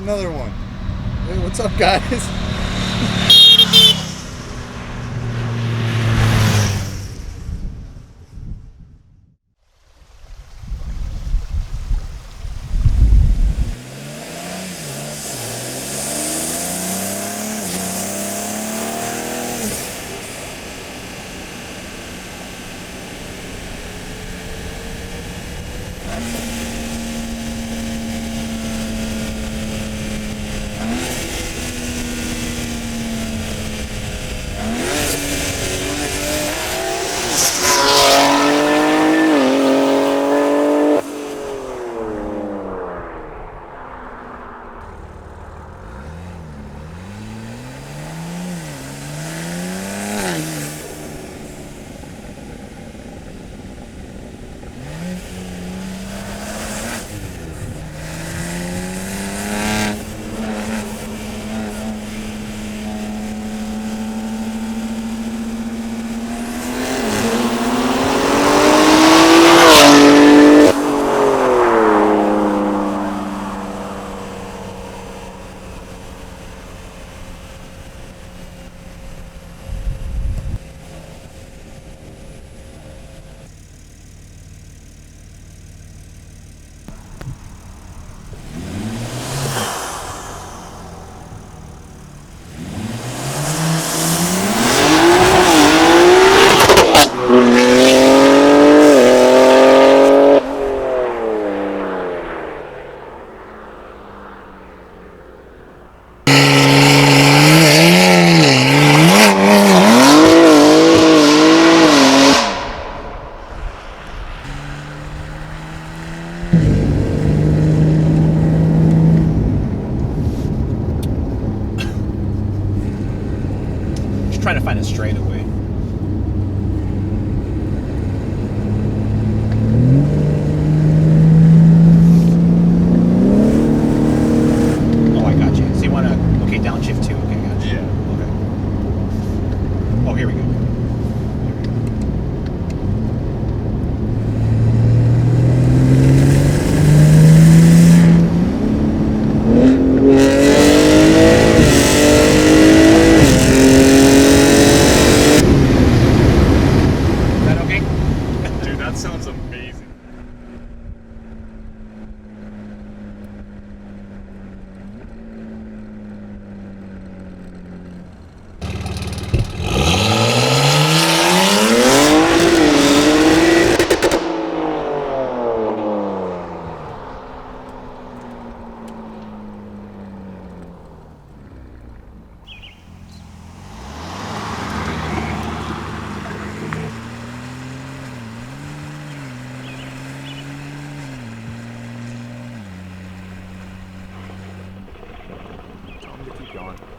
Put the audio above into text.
another one. Hey, what's up, guys? Just trying to find a straightaway. Oh, I got you. So you want to, okay, downshift too. Okay, got you. Yeah. Okay. Oh, here we go. Is that okay? Dude, that sounds amazing. Tell him to keep going.